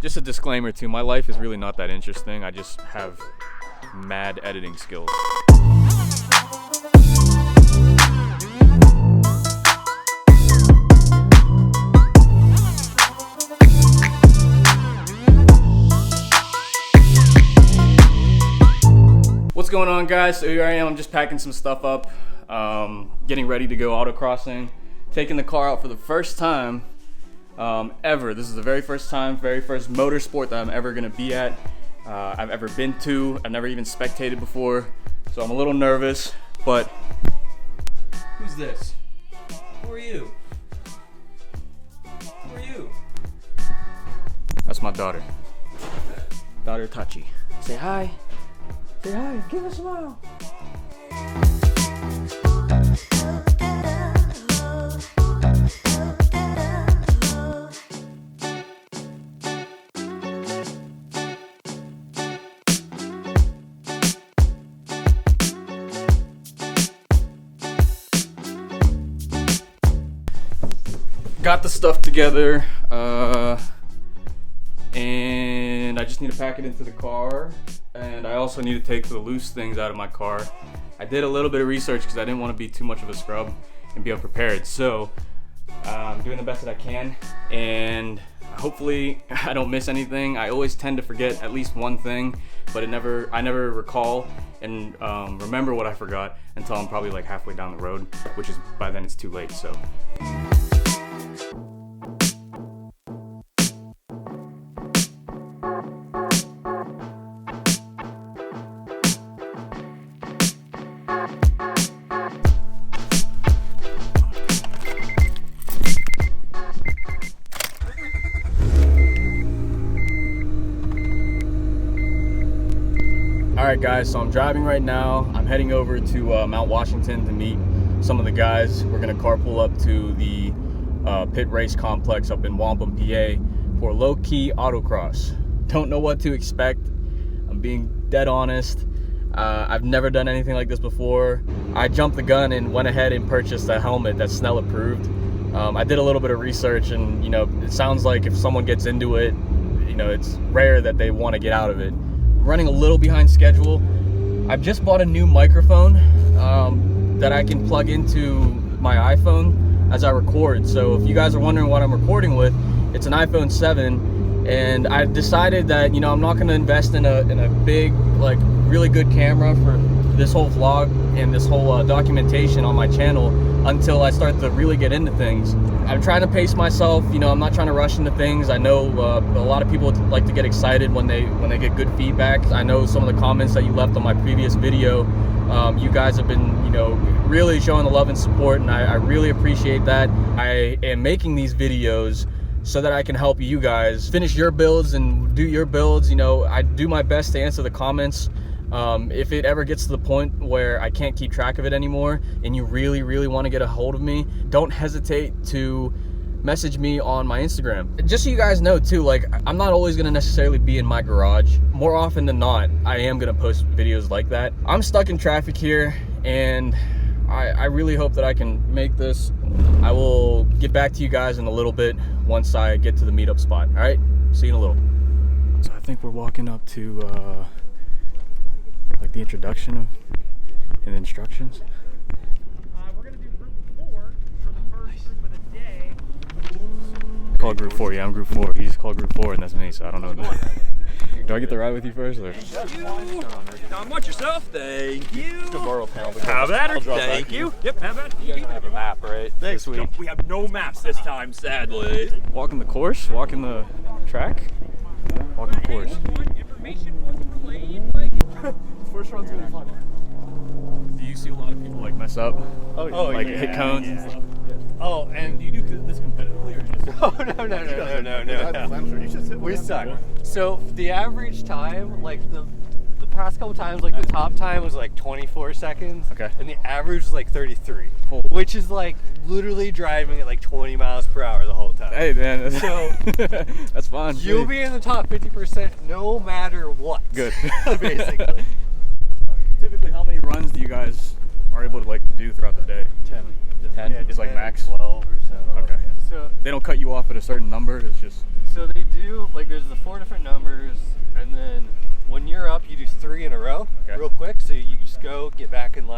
Just a disclaimer too, my life is really not that interesting. I just have mad editing skills. What's going on, guys? So here I am, I'm just packing some stuff up, getting ready to go autocrossing, taking the car out for the first time ever. This is the very first motorsport that I'm ever gonna be at, I've ever been to. I've never even spectated before, so I'm a little nervous, but who's this? Who are you? Who are you? That's my daughter. Daughter Tachi. Say hi. Say hi, give us a smile. Got the stuff together, and I just need to pack it into the car. And I also need to take the loose things out of my car. I did a little bit of research because I didn't want to be too much of a scrub and be unprepared. So I'm doing the best that I can, and hopefully I don't miss anything. I always tend to forget at least one thing, but I never recall and remember what I forgot until I'm probably like halfway down the road, which is by then it's too late. So. Alright guys, so I'm driving right now. I'm heading over to Mount Washington to meet some of the guys. We're gonna carpool up to the pit race complex up in Wampum, PA for low-key autocross. Don't know what to expect. I'm being dead honest. I've never done anything like this before. I jumped the gun and went ahead and purchased a helmet that's Snell approved. I did a little bit of research, and it sounds like if someone gets into it, it's rare that they want to get out of it. Running a little behind schedule. I've just bought a new microphone that I can plug into my iPhone as I record. So if you guys are wondering what I'm recording with, it's an iPhone 7, and I've decided that I'm not going to invest in a big, like, really good camera for this whole vlog and this whole documentation on my channel until I start to really get into things. I'm trying to pace myself. I'm not trying to rush into things. I know a lot of people like to get excited when they get good feedback. I know some of the comments that you left on my previous video, you guys have been really showing the love and support, and I really appreciate that. I am making these videos so that I can help you guys finish your builds and do your builds. I do my best to answer the comments. If it ever gets to the point where I can't keep track of it anymore and you really want to get a hold of me, don't hesitate to message me on my Instagram. Just so you guys know too, like, I'm not always going to necessarily be in my garage. More often than not, I am going to post videos like that. I'm stuck in traffic here, and I really hope that I can make this. I will get back to you guys in a little bit once I get to the meetup spot. All right, see you in a little. So I think we're walking up to like the introduction of and instructions. We're gonna do group 4 for the first group of the day. Call group 4, yeah, I'm group 4. He just called group 4, and that's me, so I don't know. Do I get the ride with you first, or? Don't watch yourself. Thank you. Have at her. Thank you. Yep, have at You guys don't have a map, right? Thanks, sweet. We have no maps this time, sadly. Walking the course, walking the track, walking the course. Information wasn't played. First run's gonna be fun. Do you see a lot of people like mess up? Oh, Like hit cones and stuff? Oh, and Do you do this competitively or just? no. We suck. So the average time, like the past couple times, like the top time was like 24 seconds. Okay. And the average was like 33, Oh. which is like literally driving at like 20 miles per hour the whole time. Hey man, So that's fine. you'll be in the top 50% no matter what. Good. Basically. Typically, how many runs do you guys are able to like do throughout the day? 10. 10 is like 10, max. 12 or so. Okay. So They don't cut you off at a certain number. It's just. they do, like, there's the 4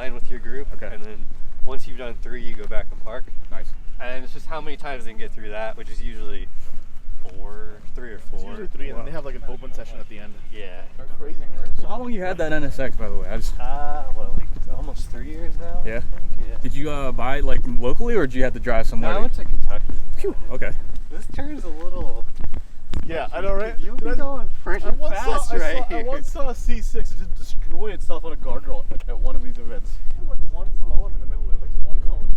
line with your group. Okay. And then once you've done 3, you go back and park. Nice. And it's just how many times they can get through that, which is usually 3 or 4. It's usually 3, and then they have like an open session at the end. Yeah. Crazy. So how long you had that NSX, by the way? I just. Well, like almost 3 years now. Yeah? I think. Yeah. Did you buy it like locally, or did you have to drive No, somewhere? I went to Kentucky. Phew, okay. This turn's a little. Yeah, I know, right? You'll be going pretty fast right I here. once saw a C6 just destroy itself on a guardrail at one of these events. Like one small one in the middle, like one cone.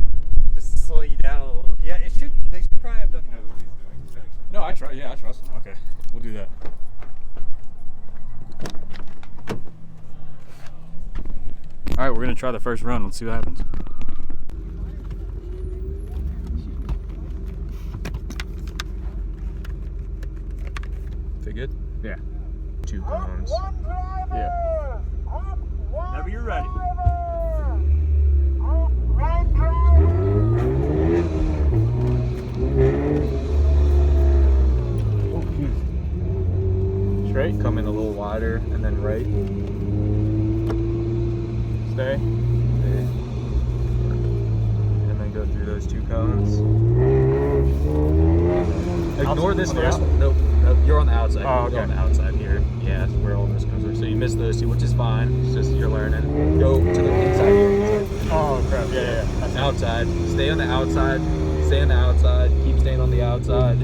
Just slow you down a little. Yeah, it should. They should probably have done. No, I trust. Yeah, I trust. Okay, we'll do that. All right, we're gonna try the first run. Let's see what happens. Feel good? Yeah. 2 cones. Yeah. Whenever you're ready. Straight. Come in a little wider and then right. Stay. And then go through those 2 cones. Ignore this first one. Nope. You're on the outside. Oh, okay. You're on the outside here. Yeah, that's where all those cones are. So you missed those 2, which is fine. It's just you're learning. Go to the inside here. Oh crap! Yeah. Outside. Stay on the outside. Stay on the outside. Keep staying on the outside.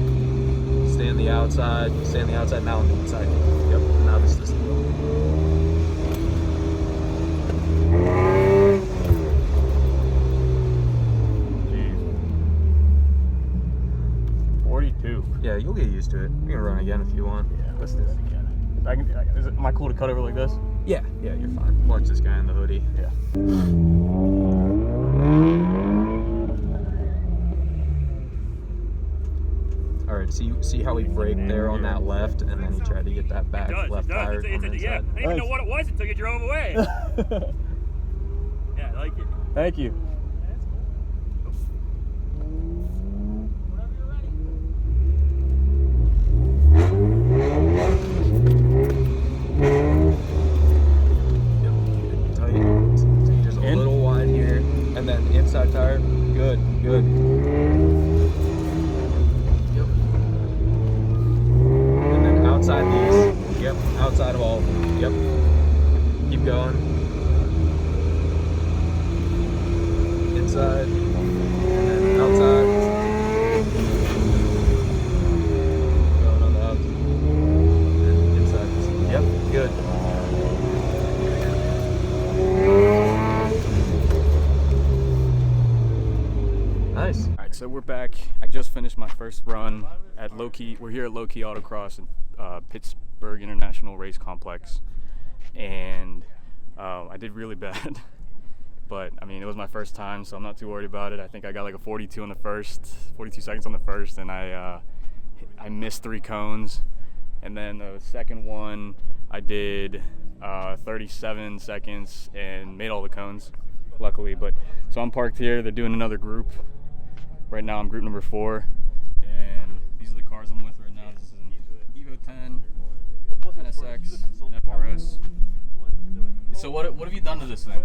Stay on the outside. Stay on the outside. Now on the inside. Yep. Now this is the wheel. Jeez. 42. Yeah, you'll get used to it. You can run again if you want. Yeah, let's do it again. Am I cool to cut over like this? Yeah, you're fine. Watch this guy in the hoodie. Yeah. All right, see how he braked there on that left, and then he tried to get that back left tire on the Yeah, inside. I didn't even know what it was until you drove away. Yeah, I like it. Thank you. Tight. Just a little wide here, and then inside tire. Good. Yep. And then outside these. Yep. Outside of all of them. Yep. Keep going. Inside. And then outside. Going on the outside. And inside. Yep. Good. Nice. All right, so we're back. I just finished my first run at Low Key. We're here at Low Key Autocross in Pittsburgh International Race Complex, and I did really bad. But I mean, it was my first time, so I'm not too worried about it. I think I got like a 42 on the first, 42 seconds on the first, and I missed 3 cones. And then the second one, I did 37 seconds and made all the cones, luckily. But so I'm parked here. They're doing another group. Right now I'm group number 4, and these are the cars I'm with right now. This is an EVO 10, NSX, and FRS. So what have you done to this thing?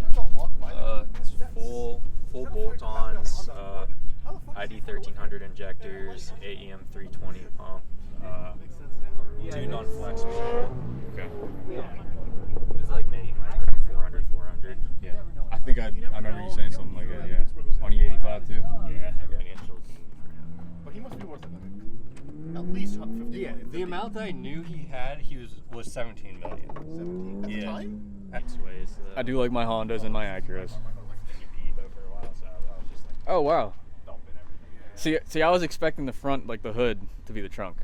It's full bolt-ons, ID 1300 injectors, AEM 320 pump, 2 non-flexible. Okay. It's like maybe 400. Yeah. I think I remember you saying something like that. Yeah. On E85 too. Yeah. But he must be worth it. At least 50. Yeah, the amount that I knew he had, he was 17 million. 17 at the time? That's ways. I do like my Hondas and my Acuras. EVO for a while, so I was just like Oh wow. dumping everything. See, I was expecting the front, like the hood, to be the trunk.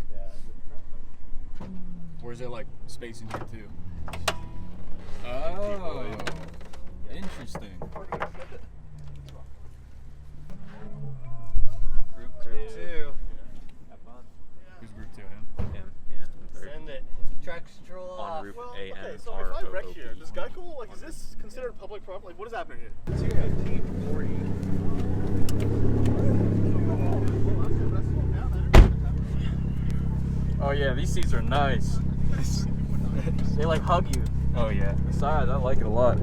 Or is there like space in here too? Oh, interesting. Group 2. Have fun. Who's group 2? Him? Him, yeah. Third. Send it. Track stroll On off. route Well, A okay, N so R if I O wreck O P. here, does Geico, like, is this considered public property? Like, what is happening here? 21540. Oh yeah, these seats are nice. They like hug you. Oh yeah. The size, I like it a lot.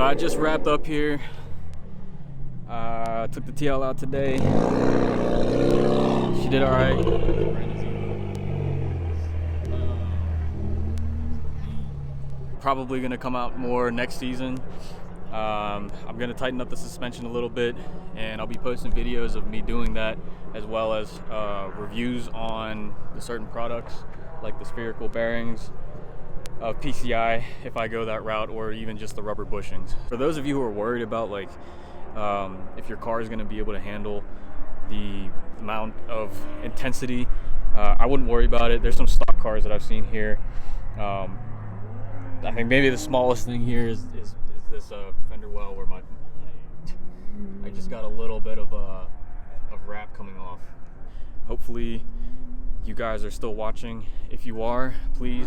I just wrapped up here. Took the TL out today. She did all right. Probably gonna come out more next season. I'm gonna tighten up the suspension a little bit, and I'll be posting videos of me doing that, as well as reviews on the certain products, like the spherical bearings of PCI, if I go that route, or even just the rubber bushings. For those of you who are worried about like if your car is gonna be able to handle the amount of intensity, I wouldn't worry about it. There's some stock cars that I've seen here. I think maybe the smallest thing here is this fender well where I just got a little bit of wrap coming off. Hopefully you guys are still watching. If you are, please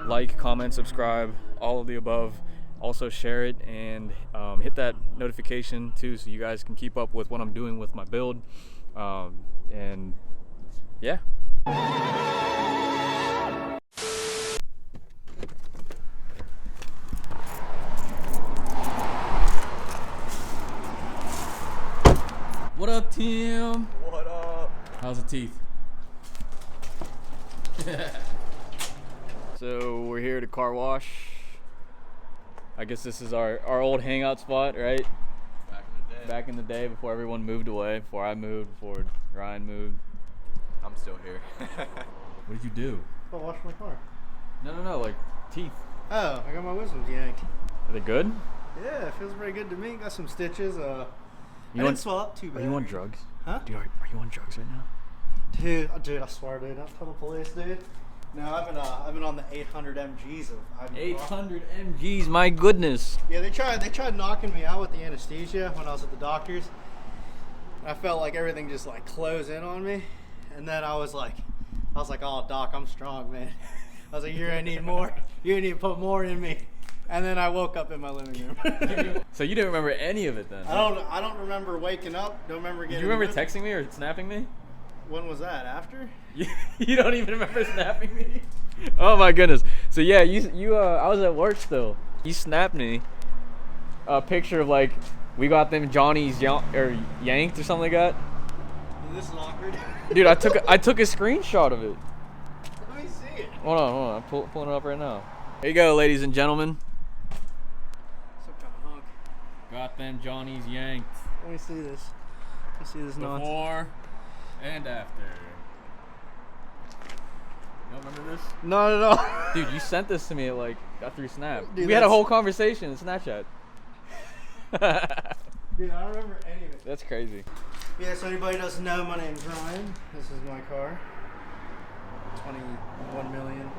like, comment, subscribe, all of the above. Also share it and hit that notification too, so you guys can keep up with what I'm doing with my build. And yeah. What up, Tim? What up? How's the teeth? So we're here at a car wash. I guess this is our old hangout spot, right? Back in the day. Back in the day, before everyone moved away, before I moved, before Ryan moved. I'm still here. What did you do? Go wash my car. No, like teeth. Oh, I got my wisdoms yanked. Are they good? Yeah, it feels pretty good to me. Got some stitches. I You didn't swell up too bad. Are you on drugs? Huh? Dude, are you on drugs right now? Dude, I swear, dude. Don't tell the police, dude. No, I've been on the 800 mgs of ibuprofen. 800 mgs, my goodness. Yeah, they tried knocking me out with the anesthesia when I was at the doctor's. I felt like everything just like closed in on me, and then I was like, oh doc, I'm strong, man. I was like, you're gonna need more. You're gonna need to put more in me. And then I woke up in my living room. So you didn't remember any of it then? I don't remember waking up. Don't remember getting. Do you remember up. texting me or snapping me? When was that? After? You don't even remember snapping me? Oh my goodness. So yeah, you I was at work still. You snapped me a picture of like we got them Johnny's yanked or something like that. This is awkward. Dude, I took a screenshot of it. Let me see it. Hold on. I'm pulling it up right now. Here you go, ladies and gentlemen. Some kind of hunk. Got them Johnny's yanked. Let me see this. Let me see this nonsense. Before and after. You don't remember this? Not at all. Dude, you sent this to me like through Snap. Dude, we had a that's- whole conversation in Snapchat. Dude, I don't remember any of it. That's crazy. Yeah, so anybody doesn't know, my name's Ryan. This is my car. 21 million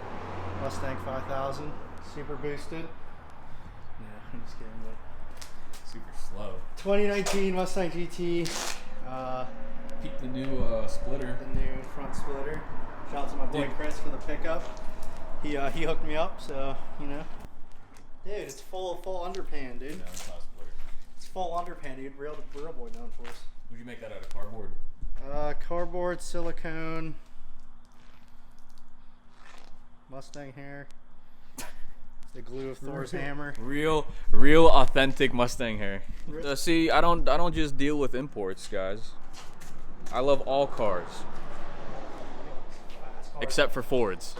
Mustang 5000, super boosted. No, I'm just kidding. But Super slow. 2019 Mustang GT. Peep the new splitter. The new front splitter. Shout out to my boy Dude. Chris for the pickup. He hooked me up, so you know. Dude, it's full underpan, dude. No, it's not a splitter. It's full underpan, dude. Real boy known for us. Would you make that out of cardboard? Cardboard, silicone, Mustang hair, the glue of Thor's hammer. Real authentic Mustang hair. See, I don't just deal with imports, guys. I love all cars. Except for Fords.